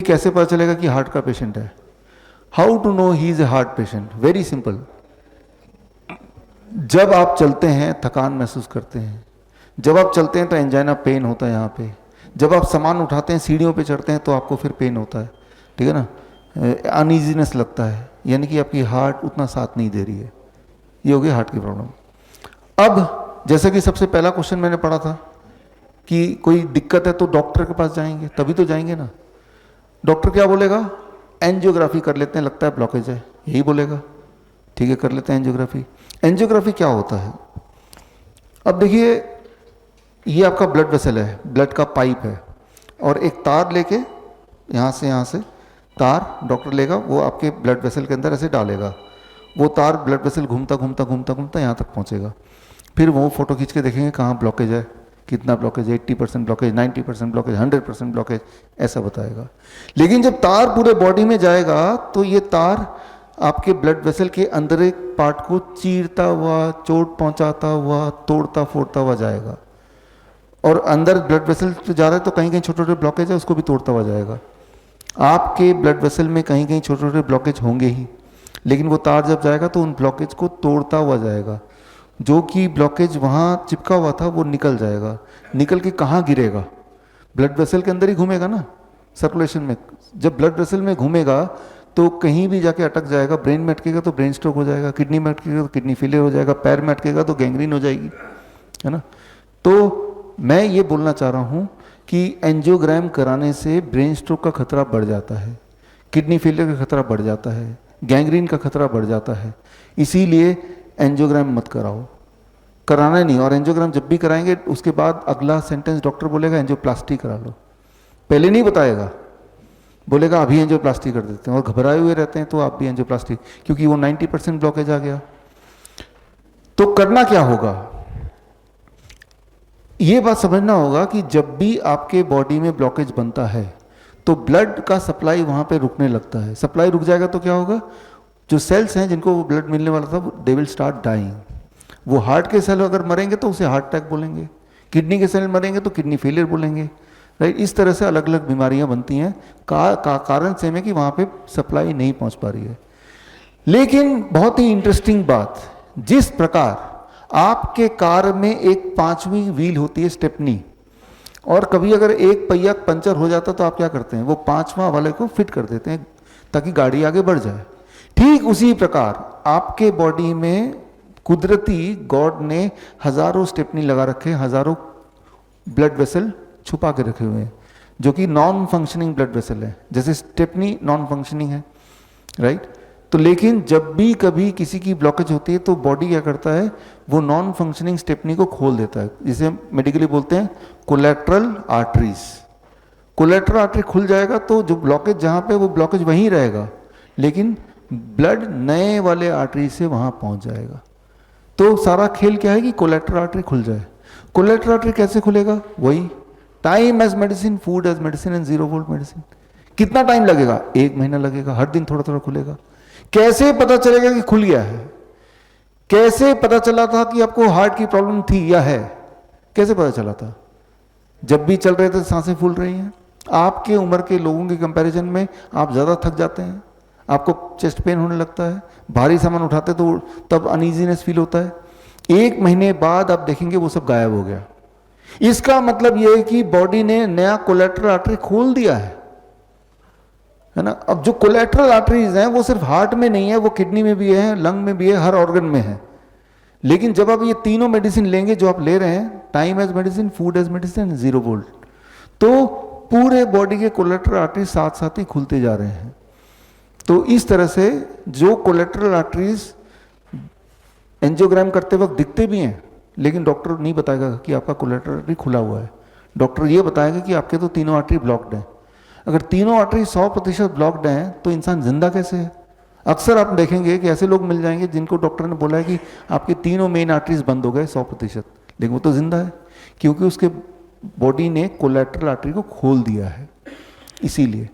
कैसे पता चलेगा कि हार्ट का पेशेंट है? How to know he is a heart patient? Very simple. जब आप चलते हैं थकान महसूस करते हैं, जब आप चलते हैं तो एंजाइना पेन होता है यहाँ पे, जब आप सामान उठाते हैं सीढ़ियों पे चढ़ते हैं तो आपको फिर पेन होता है, ठीक है ना, अनईजीनेस लगता है, यानी कि आपकी हार्ट उतना साथ नहीं दे रही है। ये हो गई हार्ट की प्रॉब्लम। अब जैसे कि सबसे पहला क्वेश्चन मैंने पढ़ा था कि कोई दिक्कत है तो डॉक्टर के पास जाएंगे, तभी तो जाएंगे ना। डॉक्टर क्या बोलेगा? एंजियोग्राफी कर लेते हैं, लगता है ब्लॉकेज है, यही बोलेगा। ठीक है, कर लेते हैं एंजियोग्राफी। एंजियोग्राफी क्या होता है? अब देखिए, ये आपका ब्लड वेसल है, ब्लड का पाइप है, और एक तार लेके यहाँ से तार डॉक्टर लेगा, वो आपके ब्लड वेसल के अंदर ऐसे डालेगा। वो तार ब्लड वेसल घूमता घूमता घूमता घूमता यहाँ तक पहुँचेगा। फिर वो फोटो खींच के देखेंगे कहाँ ब्लॉकेज है, कितना ब्लॉकेज है, 80% ब्लॉकेज, 90% ब्लॉकेज, 100% ब्लॉकेज, ऐसा बताएगा। लेकिन जब तार पूरे बॉडी में जाएगा तो ये तार आपके ब्लड वेसल के अंदर एक पार्ट को चीरता हुआ, चोट पहुंचाता हुआ, तोड़ता फोड़ता हुआ जाएगा। और अंदर ब्लड वेसल जा रहा है तो कहीं कहीं छोटे छोटे ब्लॉकेज है, उसको भी तोड़ता हुआ जाएगा। आपके ब्लड वेसल में कहीं कहीं छोटे छोटे ब्लॉकेज होंगे ही, लेकिन वो तार जब जाएगा तो उन ब्लॉकेज को तोड़ता हुआ जाएगा। जो कि ब्लॉकेज वहाँ चिपका हुआ था वो निकल जाएगा। निकल के कहाँ गिरेगा? ब्लड वेसल के अंदर ही घूमेगा ना, सर्कुलेशन में। जब ब्लड वेसल में घूमेगा तो कहीं भी जाके अटक जाएगा। ब्रेन में अटकेगा तो ब्रेन स्ट्रोक हो जाएगा, किडनी में अटकेगा तो किडनी फेलियर हो जाएगा, पैर में अटकेगा तो गैंग्रीन हो जाएगी, है ना। तो मैं ये बोलना चाह रहा हूँ कि एंजियोग्राम कराने से ब्रेन स्ट्रोक का खतरा बढ़ जाता है, किडनी फेलियर का खतरा बढ़ जाता है, गैंग्रीन का खतरा बढ़ जाता है। इसीलिए एंजियोग्राम मत कराओ, कराना नहीं। और एंजियोग्राम जब भी कराएंगे उसके बाद अगला सेंटेंस डॉक्टर बोलेगा एंजियोप्लास्टी करा लो। पहले नहीं बताएगा, बोलेगा अभी एंजियोप्लास्टी कर देते हैं, और घबराए हुए रहते हैं तो आप भी एंजियोप्लास्टी, क्योंकि वो 90% ब्लॉकेज आ गया। तो करना क्या होगा? ये बात समझना होगा कि जब भी आपके बॉडी में ब्लॉकेज बनता है तो ब्लड का सप्लाई वहां पे रुकने लगता है। सप्लाई रुक जाएगा तो क्या होगा? जो सेल्स हैं जिनको वो ब्लड मिलने वाला था, दे विल स्टार्ट डाइंग। वो हार्ट के सेल अगर मरेंगे तो उसे हार्ट अटैक बोलेंगे, किडनी के सेल मरेंगे तो किडनी फेलियर बोलेंगे, राइट। इस तरह से अलग अलग बीमारियां बनती हैं कारण से में कि वहाँ पे सप्लाई नहीं पहुँच पा रही है। लेकिन बहुत ही इंटरेस्टिंग बात, जिस प्रकार आपके कार में एक 5वीं व्हील होती है, स्टेपनी, और कभी अगर एक पहिया पंचर हो जाता तो आप क्या करते हैं? वो 5वां वाले को फिट कर देते हैं ताकि गाड़ी आगे बढ़ जाए। ठीक उसी प्रकार आपके बॉडी में कुदरती गॉड ने हजारों स्टेपनी लगा रखे, हजारों ब्लड वेसल छुपा के रखे हुए हैं, जो कि नॉन फंक्शनिंग ब्लड वेसल है। जैसे स्टेपनी नॉन फंक्शनिंग है, राइट। तो लेकिन जब भी कभी किसी की ब्लॉकेज होती है तो बॉडी क्या करता है? वो नॉन फंक्शनिंग स्टेपनी को खोल देता है, जिसे मेडिकली बोलते हैं कोलेट्रल आर्टरीज। कोलेट्रल आर्टरी खुल जाएगा तो जो ब्लॉकेज जहाँ पे, वो ब्लॉकेज वहीं रहेगा, लेकिन ब्लड नए वाले आर्टरी से वहाँ पहुँच जाएगा। तो सारा खेल क्या है कि कोलेट्रल आर्टरी खुल जाए। कोलेट्रल आर्टरी कैसे खुलेगा? वही time as medicine, food as medicine and 0 volt medicine. कितना टाइम लगेगा? 1 महीना लगेगा, हर दिन थोड़ा थोड़ा खुलेगा। कैसे पता चलेगा कि खुल गया है? कैसे पता चला था कि आपको हार्ट की प्रॉब्लम थी या है? कैसे पता चला था? जब भी चल रहे थे सांसें फूल रही हैं। आपके उम्र के लोगों के कंपैरिजन में आप ज़्यादा थक जाते हैं, आपको चेस्ट पेन होने लगता है, भारी सामान उठाते तो तब अनईजीनेस फील होता है। 1 महीने बाद आप देखेंगे वो सब गायब हो गया। इसका मतलब यह है कि बॉडी ने नया कोलेट्रल आर्टरी खोल दिया है ना। अब जो कोलेट्रल आर्टरीज हैं वो सिर्फ हार्ट में नहीं है, वो किडनी में भी है, लंग में भी है, हर ऑर्गन में है। लेकिन जब आप ये तीनों मेडिसिन लेंगे जो आप ले रहे हैं, time as medicine, food as medicine, 0 volt, तो पूरे बॉडी के कोलेट्रल आर्टरीज साथ साथ ही खुलते जा रहे हैं। तो इस तरह से जो कोलेट्रल आर्टरीज एंजियोग्राम करते वक्त दिखते भी हैं, लेकिन डॉक्टर नहीं बताएगा कि आपका कोलेट्रल आर्टरी खुला हुआ है। डॉक्टर ये बताएगा कि आपके तो तीनों आर्टरी ब्लॉक्ड हैं। अगर तीनों आर्टरी 100% ब्लॉक्ड हैं तो इंसान जिंदा कैसे है? अक्सर आप देखेंगे कि ऐसे लोग मिल जाएंगे जिनको डॉक्टर ने बोला है कि आपके तीनों मेन आर्टरीज बंद हो गए 100%, लेकिन वो तो जिंदा है, क्योंकि उसके बॉडी ने कोलेट्रल आर्टरी को खोल दिया है। इसीलिए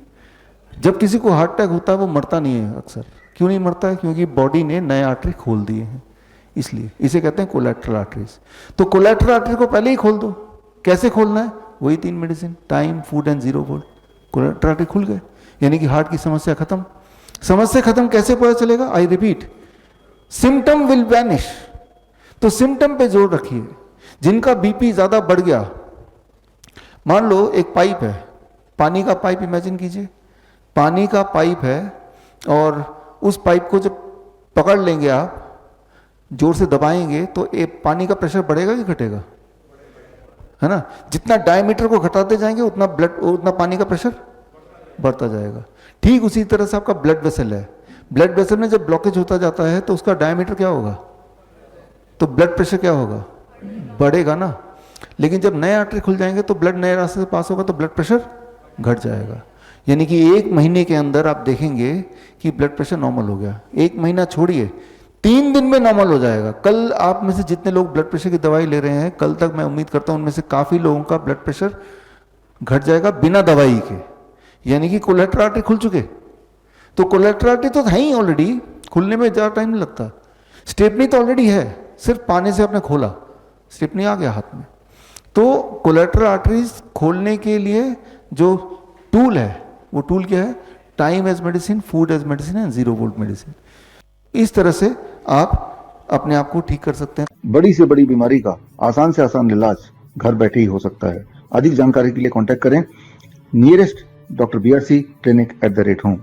जब किसी को हार्ट अटैक होता है वो मरता नहीं है अक्सर। क्यों नहीं मरता है? क्योंकि बॉडी ने नए आर्टरी खोल दिए हैं, इसलिए इसे कहते हैं कोलेट्रल आर्टरीज। तो कोलेट्रल आर्टरी को पहले ही खोल दो। कैसे खोलना है? वही 3 medicine, time, food and 0 volt. Collateral artery खुल गए। यानी कि हार्ट की समस्या खत्म। समस्या खत्म कैसे पता चलेगा? I repeat, symptom will vanish. तो सिम्टम पे जोर रखिए। जिनका बीपी ज्यादा बढ़ गया, मान लो एक पाइप है, पानी का पाइप इमेजिन कीजिए, पानी का पाइप है और उस पाइप को जब पकड़ लेंगे आप, जोर से दबाएंगे तो पानी का प्रेशर बढ़ेगा कि घटेगा? है ना? जितना डायमीटर को घटाते जाएंगे उतना पानी का प्रेशर बढ़ता जाएगा। ठीक उसी तरह से आपका ब्लड वेसल है, ब्लड वेसल में जब ब्लॉकेज होता जाता है तो उसका डायमीटर क्या होगा? तो ब्लड प्रेशर क्या होगा? बढ़ेगा ना। लेकिन जब नए आर्टरी खुल जाएंगे तो ब्लड नए रास्ते से पास होगा तो ब्लड प्रेशर घट जाएगा। यानी कि 1 महीने के अंदर आप देखेंगे कि ब्लड प्रेशर नॉर्मल हो गया। 1 महीना छोड़िए, 3 दिन में नॉर्मल हो जाएगा। कल आप में से जितने लोग ब्लड प्रेशर की दवाई ले रहे हैं, कल तक मैं उम्मीद करता हूं उनमें से काफी लोगों का ब्लड प्रेशर घट जाएगा बिना दवाई के। यानी कि कोलेटरल आर्टरी खुल चुके। तो कोलेटरल आर्टरी तो है ही ऑलरेडी, खुलने में ज़्यादा टाइम नहीं लगता। स्टेपनी तो ऑलरेडी है, सिर्फ पानी से आपने खोला, स्टेपनी आ गया हाथ में। तो कोलेटरल आर्टरीज खोलने के लिए जो टूल है, वो टूल क्या है? Time as medicine, food as medicine and 0 volt medicine. इस तरह से आप अपने आप को ठीक कर सकते हैं। बड़ी से बड़ी बीमारी का आसान से आसान इलाज घर बैठे ही हो सकता है। अधिक जानकारी के लिए कांटेक्ट करें nearest doctor BRC clinic @ home.